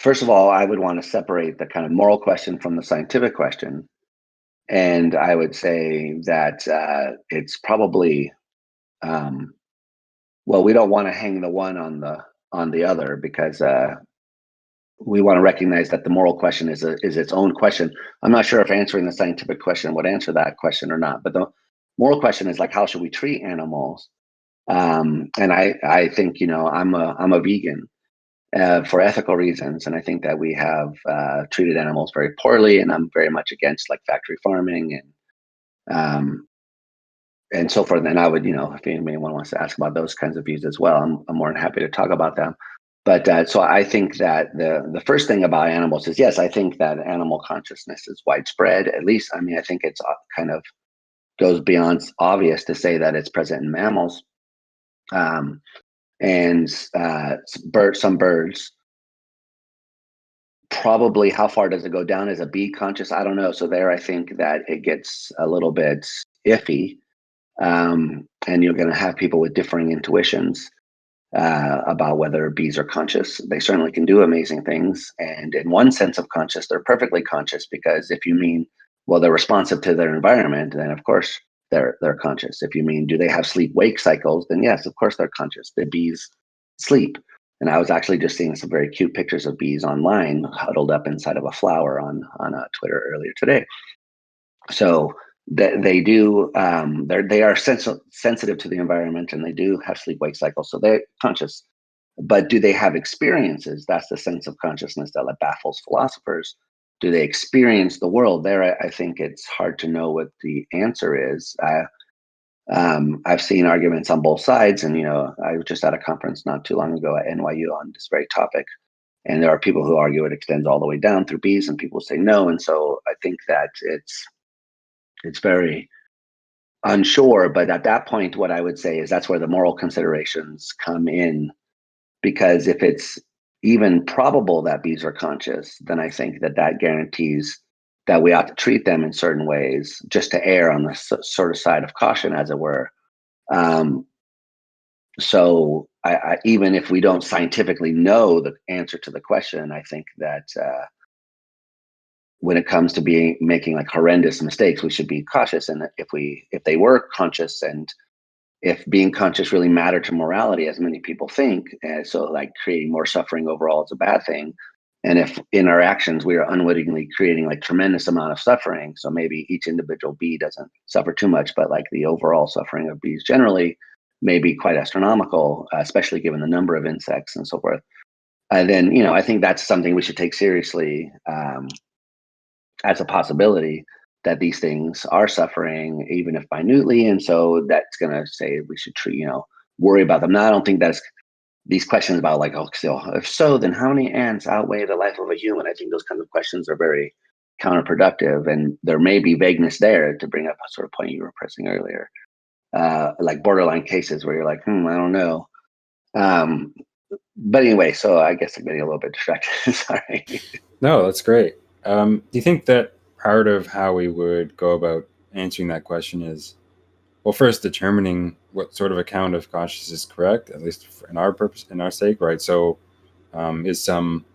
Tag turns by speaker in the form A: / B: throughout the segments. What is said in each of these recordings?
A: first of all, I would want to separate the kind of moral question from the scientific question. And I would say that it's probably, um, well, we don't want to hang the one on the other because we want to recognize that the moral question is its own question. I'm not sure if answering the scientific question would answer that question or not, but the moral question is like, how should we treat animals? And I think, I'm a vegan for ethical reasons, and I think that we have treated animals very poorly, and I'm very much against like factory farming um, and so forth. And I would, if anyone wants to ask about those kinds of views as well, I'm more than happy to talk about them. But so I think that the first thing about animals is, yes, I think that animal consciousness is widespread. At least, I mean, I think it's kind of goes beyond obvious to say that it's present in mammals. Um, and some birds, probably how far does it go down? Is a bee conscious? I don't know. So there, I think that it gets a little bit iffy, and you're going to have people with differing intuitions about whether bees are conscious. They certainly can do amazing things, and in one sense of conscious, they're perfectly conscious, because if you mean, well, they're responsive to their environment, then of course they're conscious. If you mean, do they have sleep wake cycles, then yes, of course they're conscious. The bees sleep. And I was actually just seeing some very cute pictures of bees online, huddled up inside of a flower on Twitter earlier today. So they do, they are sensitive to the environment, and they do have sleep wake cycles. So they're conscious. But do they have experiences? That's the sense of consciousness that like baffles philosophers. Do they experience the world? There, I think it's hard to know what the answer is. I've seen arguments on both sides, and I was just at a conference not too long ago at NYU on this very topic, and there are people who argue it extends all the way down through bees, and people say no. And so I think that it's very unsure. But at that point, what I would say is that's where the moral considerations come in, because if it's even probable that bees are conscious, then I think that guarantees that we ought to treat them in certain ways, just to err on the sort of side of caution, as it were. Um, so even if we don't scientifically know the answer to the question, I think that when it comes to making like horrendous mistakes, we should be cautious. And if they were conscious, and if being conscious really mattered to morality, as many people think, so like creating more suffering overall is a bad thing. And if in our actions we are unwittingly creating like tremendous amount of suffering, so maybe each individual bee doesn't suffer too much, but like the overall suffering of bees generally may be quite astronomical, especially given the number of insects and so forth. Then I think that's something we should take seriously, as a possibility that these things are suffering, even if minutely. And so that's going to say we should worry about them. Now, I don't think that's these questions about like, oh, so if so, then how many ants outweigh the life of a human? I think those kinds of questions are very counterproductive, and there may be vagueness there, to bring up a sort of point you were pressing earlier, like borderline cases where you're like, I don't know. But anyway, so I guess I'm getting a little bit distracted. Sorry.
B: No, that's great. Do you think that part of how we would go about answering that question is, well, first determining what sort of account of consciousness is correct, at least in our purpose, in our sake, right? So, is some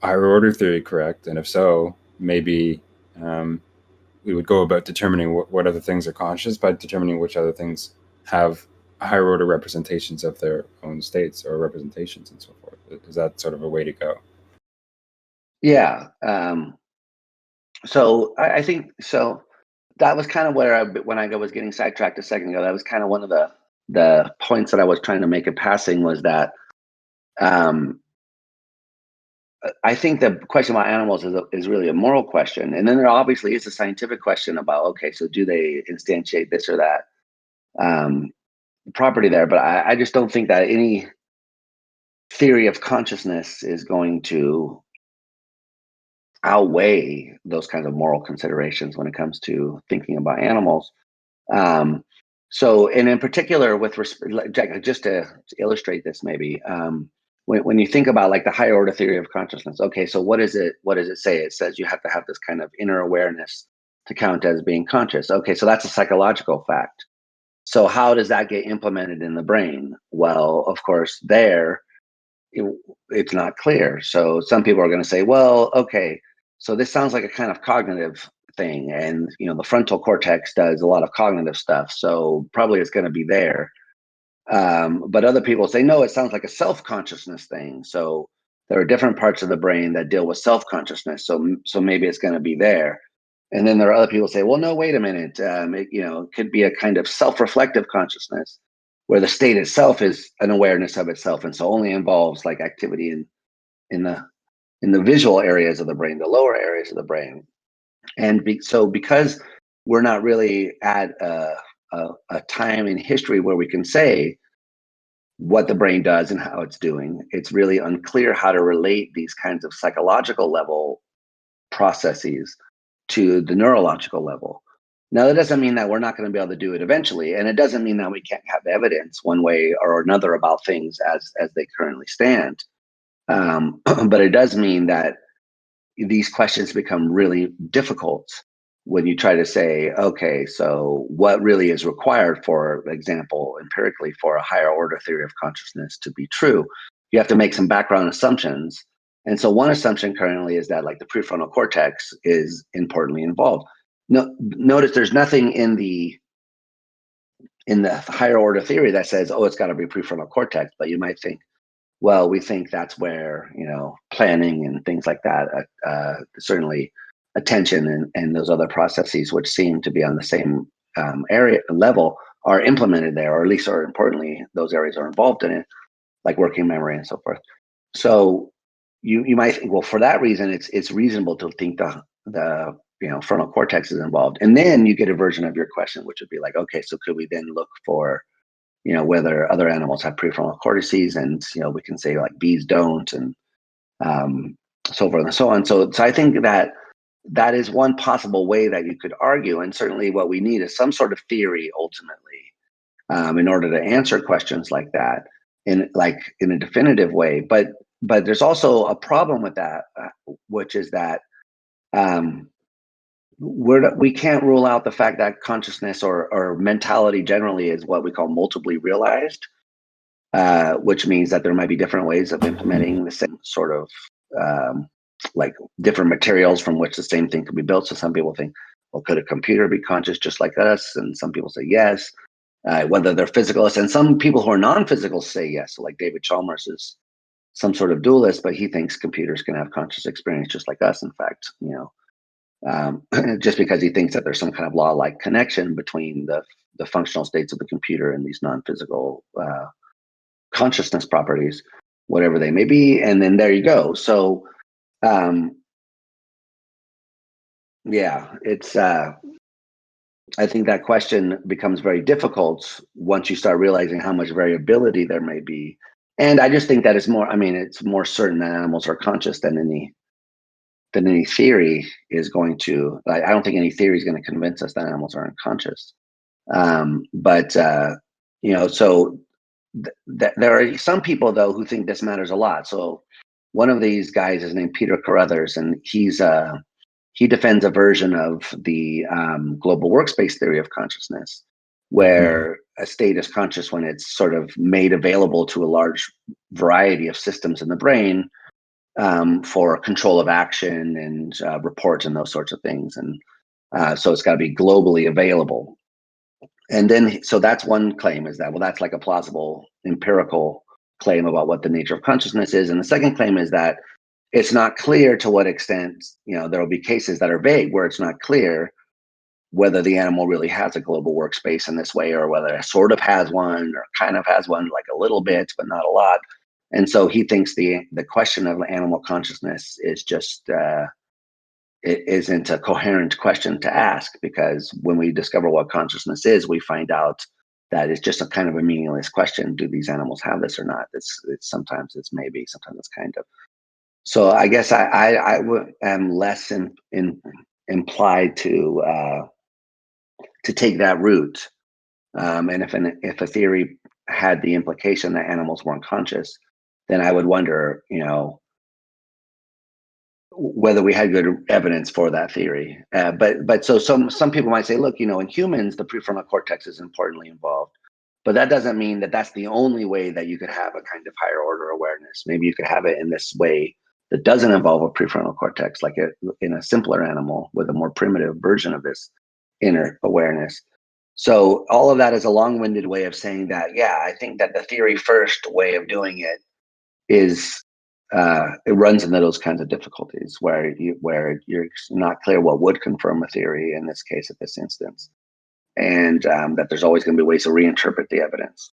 B: higher order theory correct? And if so, maybe we would go about determining what other things are conscious by determining which other things have higher order representations of their own states or representations and so forth. Is that sort of a way to go?
A: Yeah. So I think so. That was kind of where when I was getting sidetracked a second ago, that was kind of one of the points that I was trying to make in passing, was that um, I think the question about animals is really a moral question, and then there obviously is a scientific question about, okay, so do they instantiate this or that property there? But I just don't think that any theory of consciousness is going to outweigh those kinds of moral considerations when it comes to thinking about animals. Um, so, and in particular, with just to illustrate this, maybe when you think about like the higher order theory of consciousness, okay, so what is it? What does it say? It says you have to have this kind of inner awareness to count as being conscious. Okay, so that's a psychological fact. So how does that get implemented in the brain? Well, of course, there it's not clear. So some people are going to say, well, okay, so this sounds like a kind of cognitive thing, and the frontal cortex does a lot of cognitive stuff, so probably it's going to be there. But other people say, no, it sounds like a self-consciousness thing. So there are different parts of the brain that deal with self-consciousness. So maybe it's going to be there. And then there are other people say, well, no, wait a minute. It could be a kind of self-reflective consciousness where the state itself is an awareness of itself, and so only involves like activity in the in the visual areas of the brain, the lower areas of the brain. And so because we're not really at a time in history where we can say what the brain does and how it's doing, it's really unclear how to relate these kinds of psychological level processes to the neurological level. Now, that doesn't mean that we're not going to be able to do it eventually, and it doesn't mean that we can't have evidence one way or another about things as they currently stand. But it does mean that these questions become really difficult when you try to say, okay, so what really is required, for example, empirically, for a higher order theory of consciousness to be true? You have to make some background assumptions. And so one assumption currently is that like the prefrontal cortex is importantly involved. No, notice there's nothing in the higher order theory that says, oh, it's got to be prefrontal cortex, but you might think, well, we think that's where planning and things like that, certainly attention and those other processes, which seem to be on the same area level, are implemented there, or at least, or importantly, those areas are involved in it, like working memory and so forth. So you might think, well, for that reason, it's reasonable to think the frontal cortex is involved, and then you get a version of your question, which would be like, okay, so could we then look for whether other animals have prefrontal cortices, and we can say like bees don't, and so forth and so on. So I think that is one possible way that you could argue, and certainly what we need is some sort of theory ultimately, in order to answer questions like that in a definitive way. But there's also a problem with that, which is that we can't rule out the fact that consciousness or mentality generally is what we call multiply realized, which means that there might be different ways of implementing the same sort of like different materials from which the same thing could be built. So some people think, well, could a computer be conscious just like us? And some people say yes, whether they're physicalists. And some people who are non-physical say yes. So like David Chalmers is some sort of dualist, but he thinks computers can have conscious experience just like us. In fact, just because he thinks that there's some kind of law-like connection between the functional states of the computer and these non-physical consciousness properties, whatever they may be. And then there you go. So yeah, it's I think that question becomes very difficult once you start realizing how much variability there may be. And I just think that it's more certain that animals are conscious than any theory is going to. I don't think any theory is going to convince us that animals are unconscious. But so there are some people though who think this matters a lot. So one of these guys is named Peter Carruthers, and he defends a version of the global workspace theory of consciousness, where a state is conscious when it's sort of made available to a large variety of systems in the brain, for control of action and reports and those sorts of things. And so it's got to be globally available. And then, so that's one claim, is that, well, that's like a plausible empirical claim about what the nature of consciousness is. And the second claim is that it's not clear to what extent, there will be cases that are vague where it's not clear whether the animal really has a global workspace in this way, or whether it sort of has one or kind of has one, like a little bit, but not a lot. And so he thinks the question of animal consciousness is just, it isn't a coherent question to ask, because when we discover what consciousness is, we find out that it's just a kind of a meaningless question. Do these animals have this or not? It's sometimes it's maybe, sometimes it's kind of. So I guess I am less implied to take that route. And if a theory had the implication that animals weren't conscious, then I would wonder, whether we had good evidence for that theory. But so some people might say, look, in humans, the prefrontal cortex is importantly involved. But that doesn't mean that that's the only way that you could have a kind of higher order awareness. Maybe you could have it in this way that doesn't involve a prefrontal cortex, like in a simpler animal with a more primitive version of this inner awareness. So all of that is a long-winded way of saying that, yeah, I think that the theory first way of doing it is it runs into those kinds of difficulties where you're not clear what would confirm a theory in this case at this instance, and that there's always going to be ways to reinterpret the evidence.